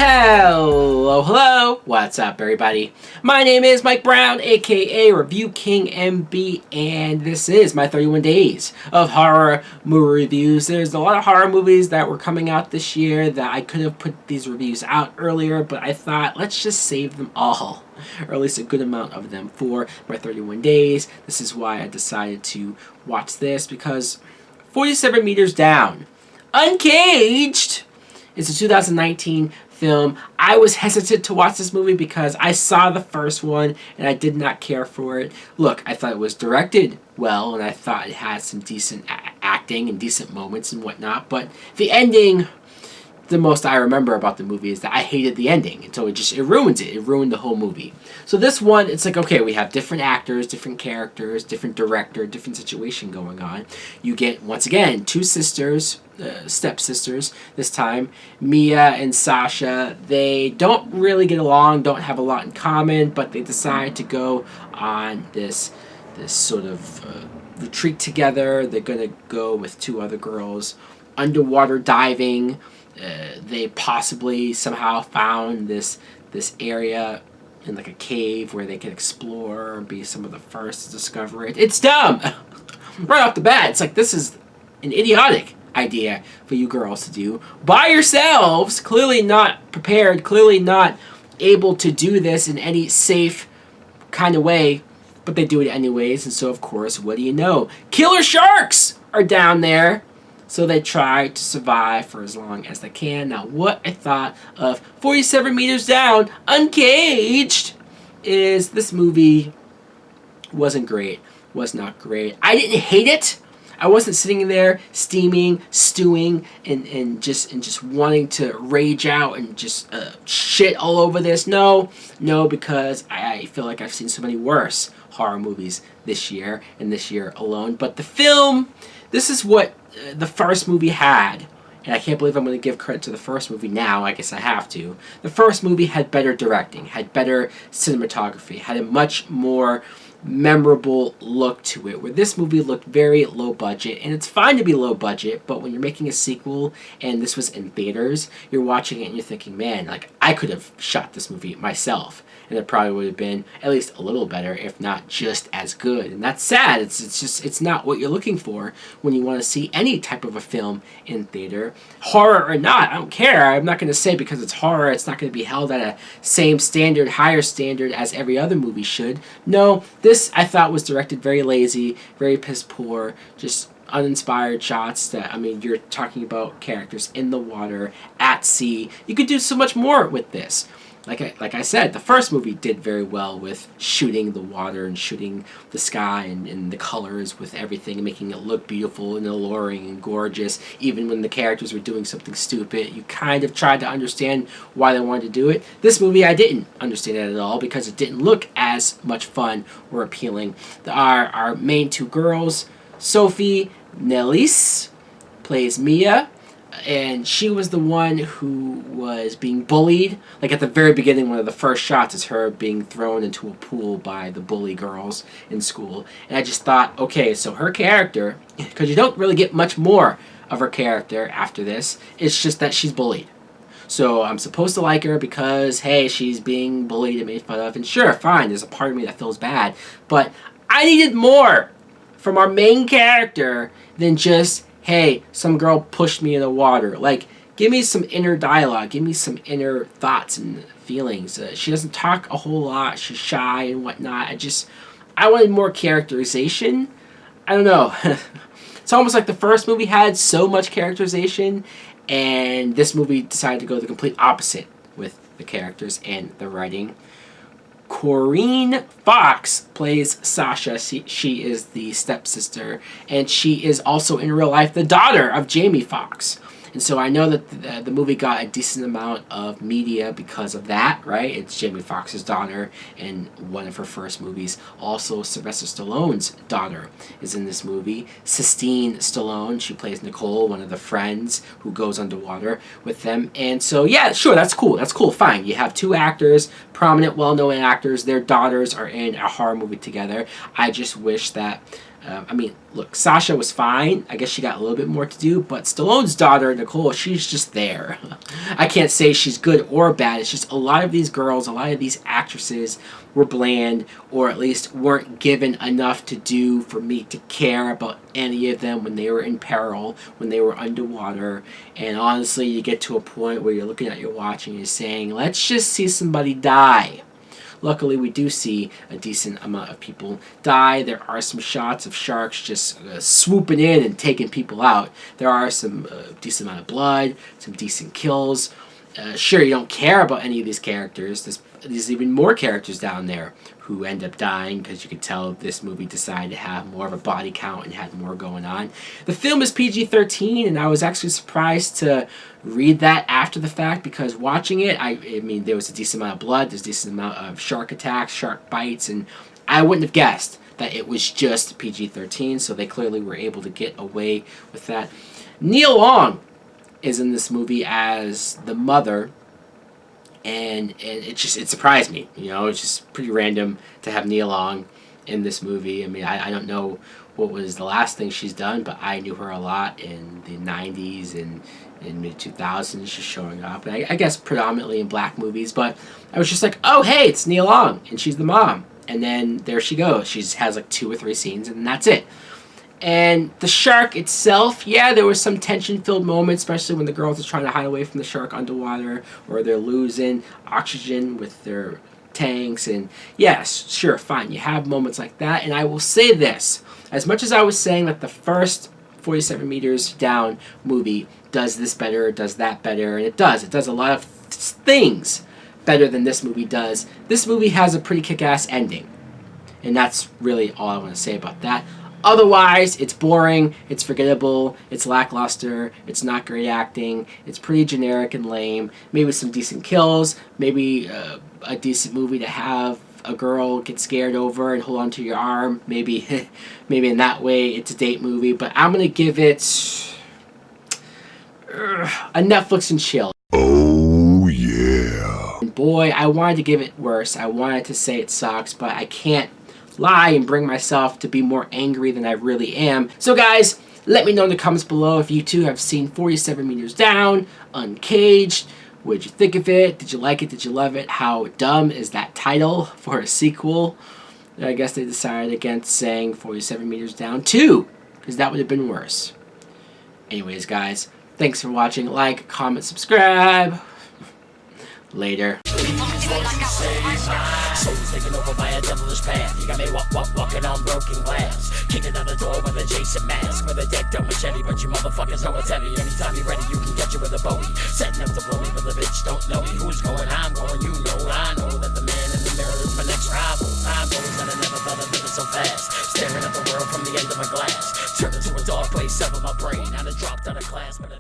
Hello, what's up everybody? My name is Mike Brown, aka Review King MB, and this is my 31 days of horror movie reviews. There's a lot of horror movies that were coming out this year that I could have put these reviews out earlier, but I thought let's just save them all, or at least a good amount of them for my 31 days. This is why I decided to watch this, because 47 Meters Down, Uncaged, is a 2019 film. I was hesitant to watch this movie because I saw the first one and I did not care for it. Look, I thought it was directed well and I thought it had some decent acting and decent moments and whatnot, but the ending, the most I remember about the movie is that I hated the ending, and so it ruins it. It ruined the whole movie. So this one, it's like, okay, we have different actors, different characters, different director, different situation going on. You get, once again, two sisters, stepsisters this time, Mia and Sasha. They don't really get along, don't have a lot in common, but they decide to go on this sort of retreat together. They're going to go with two other girls underwater diving. They possibly somehow found this area in like a cave where they can explore and be some of the first to discover it. It's dumb! Right off the bat, it's like, this is an idiotic idea for you girls to do by yourselves, clearly not prepared, clearly not able to do this in any safe kind of way, but they do it anyways. And so of course, what do you know? Killer sharks are down there. So they try to survive for as long as they can. Now, what I thought of 47 Meters Down, Uncaged, is this movie wasn't great. Was not great. I didn't hate it. I wasn't sitting there steaming, stewing, and just wanting to rage out and just shit all over this. No, because I feel like I've seen so many worse horror movies this year, and this year alone. But the film, this is what the first movie had, and I can't believe I'm going to give credit to the first movie now. I guess I have to. The first movie had better directing, had better cinematography, had a much more memorable look to it, where this movie looked very low budget. And it's fine to be low budget, but when you're making a sequel and this was in theaters, you're watching it and you're thinking, man, like, I could have shot this movie myself and it probably would have been at least a little better, if not just as good. And that's sad. It's not what you're looking for when you want to see any type of a film in theater, horror or not. I don't care. I'm not going to say because it's horror it's not going to be held at a same standard, higher standard as every other movie should. No, this I thought was directed very lazy, very piss poor, just uninspired shots. That, I mean, you're talking about characters in the water, at sea. You could do so much more with this. Like I said, the first movie did very well with shooting the water and shooting the sky and the colors with everything and making it look beautiful and alluring and gorgeous. Even when the characters were doing something stupid, you kind of tried to understand why they wanted to do it. This movie, I didn't understand it at all because it didn't look as much fun or appealing. Our main two girls, Sophie Nellis plays Mia, and she was the one who was being bullied. Like at the very beginning, one of the first shots is her being thrown into a pool by the bully girls in school. And I just thought, okay, so her character, because you don't really get much more of her character after this, it's just that she's bullied. So I'm supposed to like her because, hey, she's being bullied and made fun of. And sure, fine, there's a part of me that feels bad. But I needed more from our main character than just, hey, some girl pushed me in the water. Like, give me some inner dialogue. Give me some inner thoughts and feelings. She doesn't talk a whole lot. She's shy and whatnot. I wanted more characterization. I don't know. It's almost like the first movie had so much characterization, and this movie decided to go the complete opposite with the characters and the writing. Corinne Fox plays Sasha. She is the stepsister, and she is also in real life the daughter of Jamie Foxx. And so I know that the movie got a decent amount of media because of that, right? It's Jamie Foxx's daughter in one of her first movies. Also, Sylvester Stallone's daughter is in this movie. Sistine Stallone, she plays Nicole, one of the friends who goes underwater with them. And so, yeah, sure, that's cool. That's cool, fine. You have two actors, prominent, well-known actors. Their daughters are in a horror movie together. I just wish that... look, Sasha was fine. I guess she got a little bit more to do, but Stallone's daughter Nicole, she's just there. I can't say she's good or bad. It's just a lot of these girls, a lot of these actresses were bland, or at least weren't given enough to do for me to care about any of them when they were in peril, when they were underwater. And honestly, you get to a point where you're looking at your watch and you're saying, let's just see somebody die. Luckily, we do see a decent amount of people die. There are some shots of sharks just swooping in and taking people out. There are some decent amount of blood, some decent kills. Sure, you don't care about any of these characters. There's even more characters down there who end up dying, because you could tell this movie decided to have more of a body count and had more going on. The film is PG-13, and I was actually surprised to read that after the fact, because watching it, I mean, there was a decent amount of blood, there's a decent amount of shark attacks, shark bites, and I wouldn't have guessed that it was just PG-13, so they clearly were able to get away with that. Nia Long is in this movie as the mother, and it surprised me. You know, it's just pretty random to have Nia Long in this movie. I mean, I don't know what was the last thing she's done, but I knew her a lot in the 90s and in mid-2000s, just showing up. And I guess predominantly in black movies, but I was just like, oh, hey, it's Nia Long, and she's the mom. And then there she goes. She has like 2 or 3 scenes, and that's it. And the shark itself, yeah, there was some tension-filled moments, especially when the girls are trying to hide away from the shark underwater, or they're losing oxygen with their tanks. And yes, sure, fine, you have moments like that. And I will say this, as much as I was saying that the first 47 Meters Down movie does this better, does that better, and it does a lot of things better than this movie does. This movie has a pretty kick-ass ending, and that's really all I want to say about that. Otherwise, it's boring, it's forgettable, it's lackluster, it's not great acting, it's pretty generic and lame, maybe some decent kills, maybe a decent movie to have a girl get scared over and hold onto your arm, maybe in that way it's a date movie, but I'm going to give it a Netflix and chill. Oh, yeah. And boy, I wanted to give it worse. I wanted to say it sucks, but I can't lie and bring myself to be more angry than I really am. So guys, let me know in the comments below if you too have seen 47 Meters Down, Uncaged. What did you think of it? Did you like it? Did you love it? How dumb is that title for a sequel? I guess they decided against saying 47 Meters Down 2, because that would have been worse. Anyways, guys, thanks for watching. Like, comment, subscribe. Later. Souls taken over by a devilish path. You got me walking on broken glass. Kicking down the door with a Jason mask, with a decked out machete, but you motherfuckers know it's heavy. Anytime you're ready, you can get you with a Bowie. Setting up to blow me, but the bitch don't know me. Who's going? I'm going. You know, I know that the man in the mirror is my next rival. Time goes and I never felt a minute so fast. Staring at the world from the end of a glass. Turned into a dark place, severed my brain. I done dropped out of class, but